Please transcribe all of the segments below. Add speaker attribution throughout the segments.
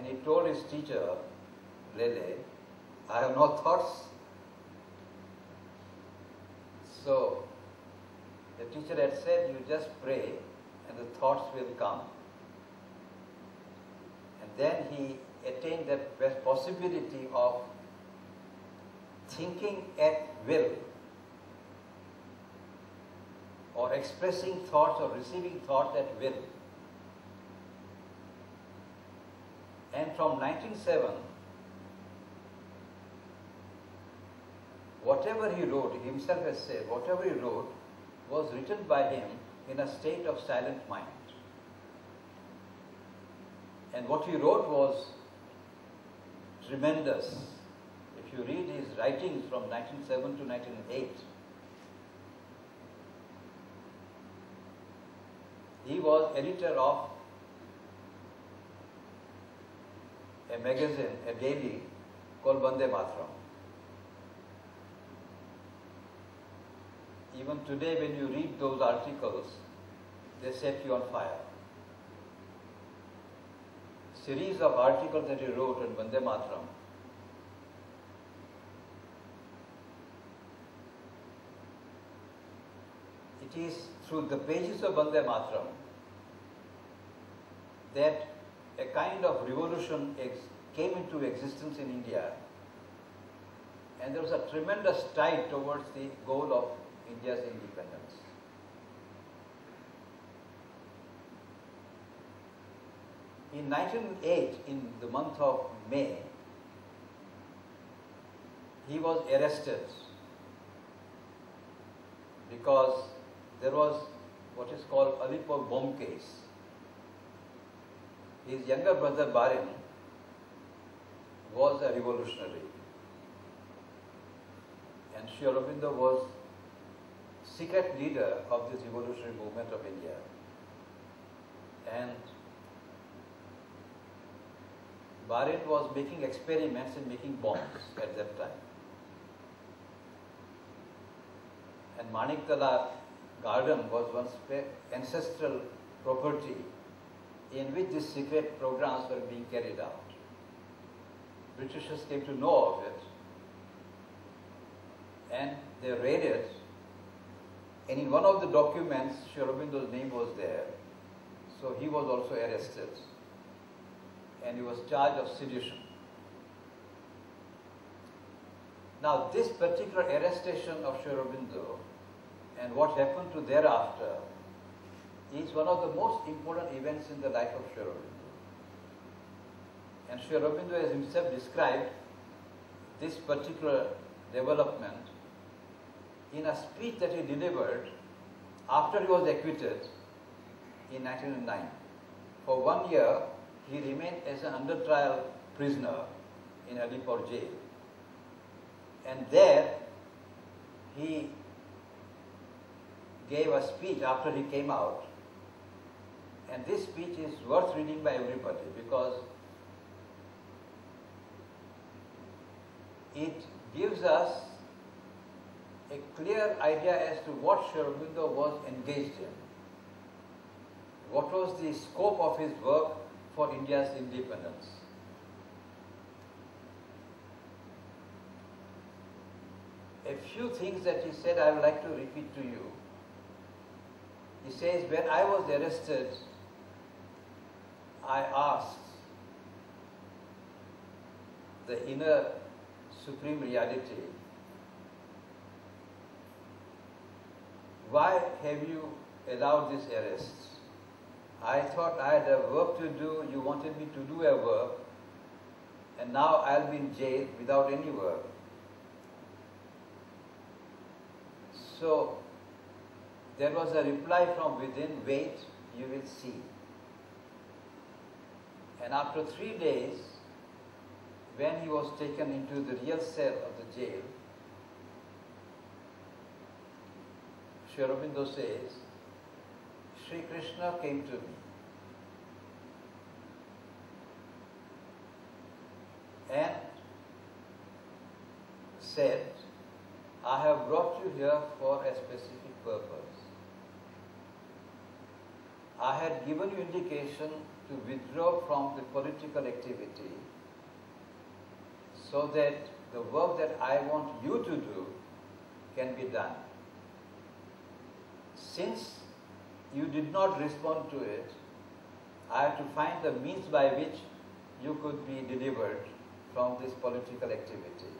Speaker 1: and he told his teacher, Lele, I have no thoughts. So the teacher had said, you just pray and the thoughts will come. And then he attained that possibility of thinking at will, or expressing thoughts or receiving thoughts at will. And from 1907, whatever he wrote, he himself has said, whatever he wrote was written by him in a state of silent mind. And what he wrote was tremendous. If you read his writings from 1907 to 1908, he was editor of a magazine, a daily called Vande Mataram. Even today when you read those articles, they set you on fire. Series of articles that he wrote on Vande Mataram. It is through the pages of Vande Mataram that a kind of revolution came into existence in India, and there was a tremendous tide towards the goal of India's independence. In 1908, in the month of May, he was arrested because there was what is called Alipur bomb case. His younger brother Barin was a revolutionary, and Sri Aurobindo was secret leader of this revolutionary movement of India. And Barin was making experiments in making bombs at that time. And Maniktala garden was once ancestral property in which these secret programs were being carried out. Britishers came to know of it, and they raided, and in one of the documents, Sri Aurobindo's name was there, so he was also arrested, and he was charged of sedition. Now, this particular arrestation of Sri Aurobindo and what happened to thereafter is one of the most important events in the life of Sri Aurobindo. And Sri Aurobindo has himself described this particular development in a speech that he delivered after he was acquitted in 1909. For 1 year, he remained as an under trial prisoner in Alipur jail. And there, he gave a speech after he came out. And this speech is worth reading by everybody because it gives us a clear idea as to what Sri Aurobindo was engaged in. What was the scope of his work for India's independence? A few things that he said I would like to repeat to you. He says, when I was arrested, I asked the inner supreme reality, why have you allowed this arrest? I thought I had a work to do, you wanted me to do a work, and now I'll be in jail without any work. So there was a reply from within, wait, you will see. And after 3 days, when he was taken into the real cell of the jail, Sri Aurobindo says, Sri Krishna came to me and said, I have brought you here for a specific purpose. I had given you indication to to withdraw from the political activity so that the work that I want you to do can be done. Since you did not respond to it, I have to find the means by which you could be delivered from this political activity.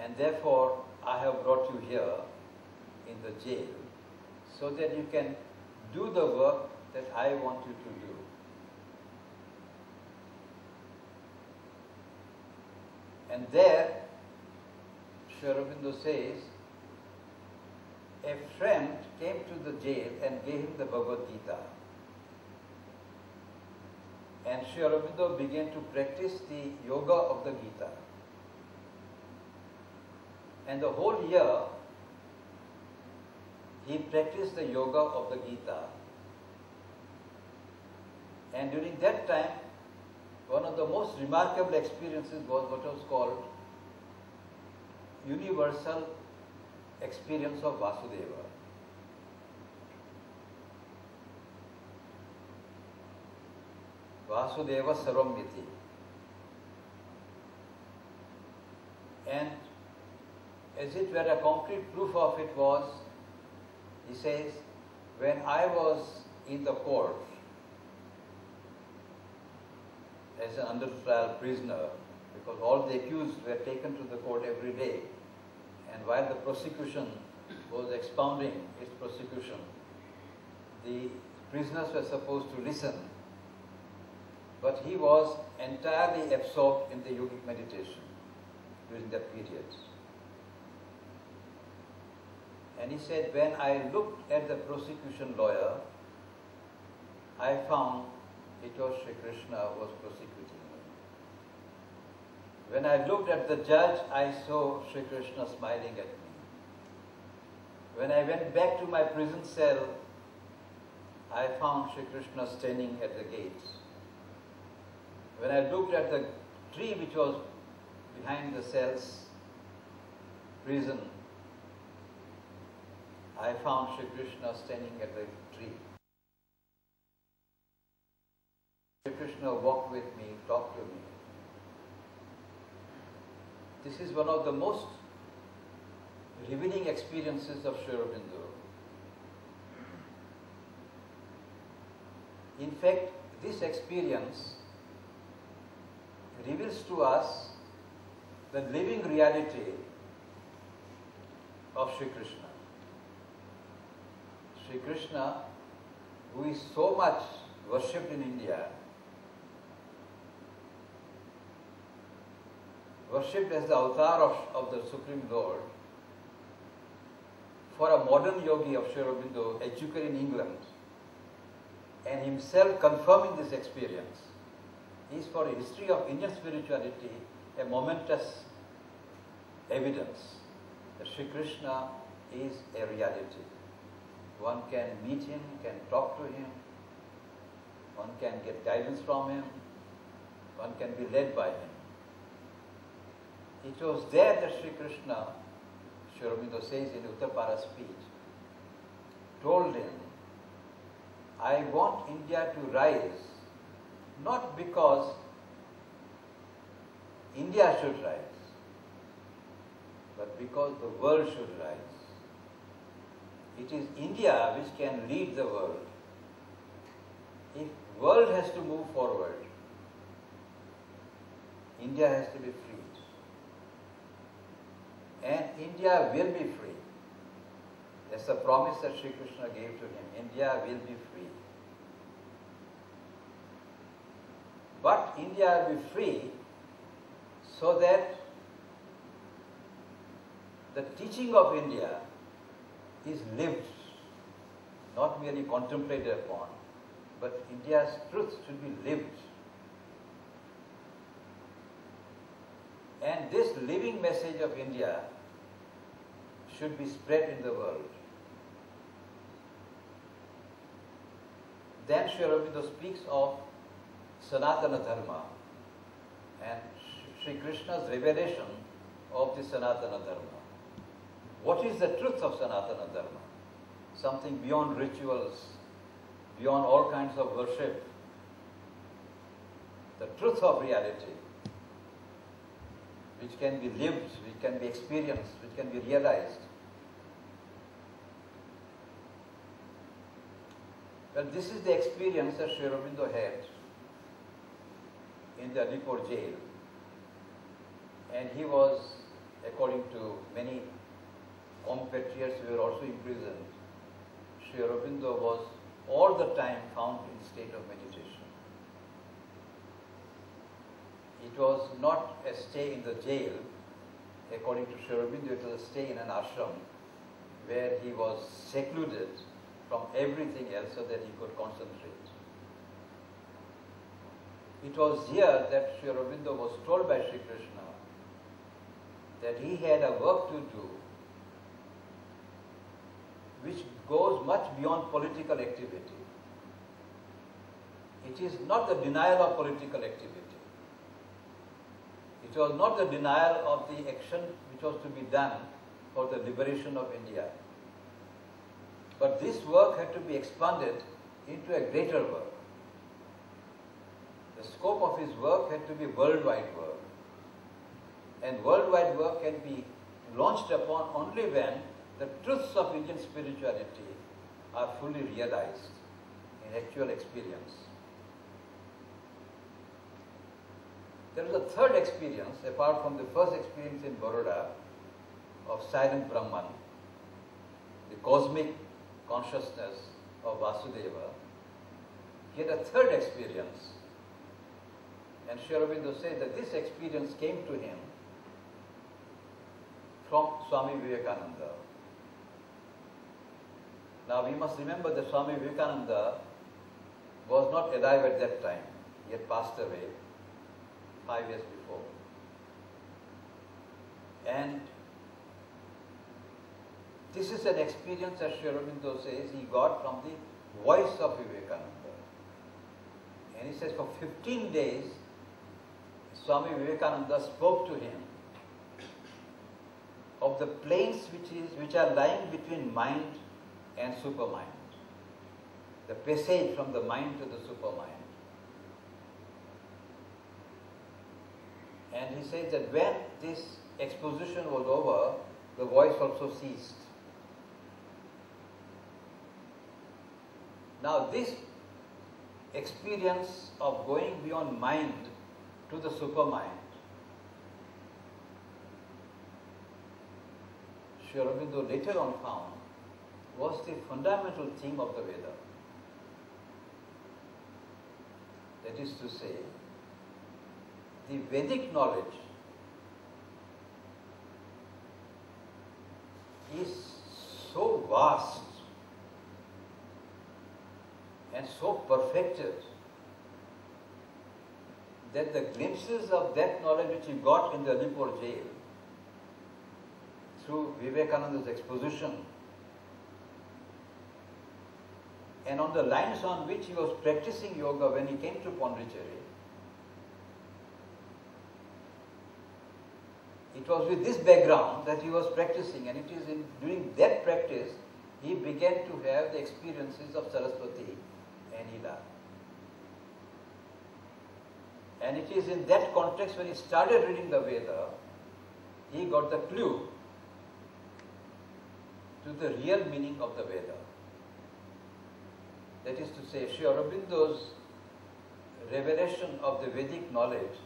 Speaker 1: And therefore, I have brought you here in the jail so that you can do the work that I want you to do. And there, Sri Aurobindo says, a friend came to the jail and gave him the Bhagavad Gita. And Sri Aurobindo began to practice the yoga of the Gita. And the whole year, he practiced the yoga of the Gita. And during that time, one of the most remarkable experiences was what was called universal experience of Vasudeva. Vasudeva Sarvamyati. And as it were, a concrete proof of it was, he says, when I was in the court as an under trial prisoner, because all the accused were taken to the court every day, and while the prosecution was expounding its prosecution, the prisoners were supposed to listen, but he was entirely absorbed in the yogic meditation during that period. And he said, when I looked at the prosecution lawyer, I found it was Sri Krishna who was prosecuting me. When I looked at the judge, I saw Sri Krishna smiling at me. When I went back to my prison cell, I found Sri Krishna standing at the gates. When I looked at the tree which was behind the cell's prison, I found Sri Krishna standing at the tree. Sri Krishna walked with me, talked to me. This is one of the most revealing experiences of Sri Aurobindo. In fact, this experience reveals to us the living reality of Sri Krishna. Sri Krishna, who is so much worshipped in India, worshipped as the avatar of the Supreme Lord, for a modern yogi of Sri Aurobindo, educated in England, and himself confirming this experience, is for a history of Indian spirituality a momentous evidence that Sri Krishna is a reality. One can meet him, can talk to him, one can get guidance from him, one can be led by him. It was there that Sri Krishna, Sri Aurobindo says in Uttarpara's speech, told him, I want India to rise, not because India should rise, but because the world should rise. It is India which can lead the world. If world has to move forward, India has to be freed. And India will be free. That's the promise that Sri Krishna gave to him. India will be free. But India will be free so that the teaching of India is lived, not merely contemplated upon, but India's truth should be lived. And this living message of India should be spread in the world. Then Sri Aurobindo speaks of Sanatana Dharma and Sri Krishna's revelation of the Sanatana Dharma. What is the truth of Sanatana Dharma? Something beyond rituals, beyond all kinds of worship, the truth of reality, which can be lived, which can be experienced, which can be realized. Well, this is the experience that Sri Aurobindo had in the Alipur jail. And he was, according to many compatriots who were also imprisoned, Sri Aurobindo was all the time found in state of meditation. It was not a stay in the jail. According to Sri Aurobindo, it was a stay in an ashram where he was secluded from everything else so that he could concentrate. It was here that Sri Aurobindo was told by Sri Krishna that he had a work to do which goes much beyond political activity. It is not the denial of political activity. It was not the denial of the action which was to be done for the liberation of India. But this work had to be expanded into a greater work. The scope of his work had to be worldwide work. And worldwide work can be launched upon only when the truths of Indian spirituality are fully realized in actual experience. There is a third experience, apart from the first experience in Baroda of silent Brahman, the cosmic consciousness of Vasudeva. He had a third experience. And Sri Aurobindo says that this experience came to him from Swami Vivekananda. Now we must remember that Swami Vivekananda was not alive at that time. He had passed away 5 years before. And this is an experience that Sri Aurobindo says he got from the voice of Vivekananda. And he says for 15 days, Swami Vivekananda spoke to him of the planes which are lying between mind and supermind. The passage from the mind to the supermind. And he says that when this exposition was over, the voice also ceased. Now this experience of going beyond mind to the supermind, Sri Aurobindo later on found, was the fundamental theme of the Veda. That is to say, the Vedic knowledge is so vast and so perfected that the glimpses of that knowledge which he got in the Alipur jail through Vivekananda's exposition and on the lines on which he was practicing yoga when he came to Pondicherry, it was with this background that he was practicing, and it is during that practice he began to have the experiences of Saraswati and Ila. And it is in that context when he started reading the Veda, he got the clue to the real meaning of the Veda. That is to say, Sri Aurobindo's revelation of the Vedic knowledge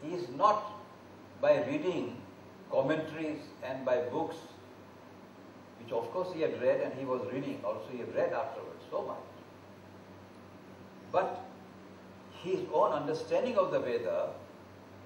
Speaker 1: is not by reading commentaries and by books, which of course he had read and he was reading also, he had read afterwards so much. But his own understanding of the Veda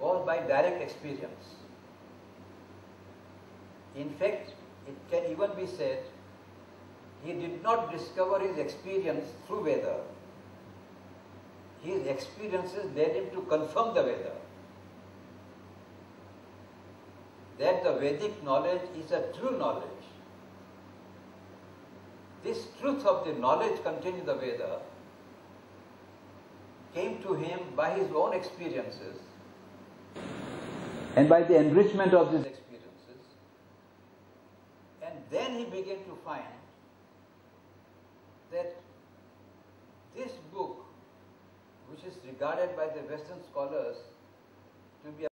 Speaker 1: was by direct experience. In fact, it can even be said he did not discover his experience through Veda. His experiences led him to confirm the Veda. That the Vedic knowledge is a true knowledge. This truth of the knowledge contained in the Veda came to him by his own experiences and by the enrichment of these experiences. And then he began to find that which is regarded by the Western scholars to be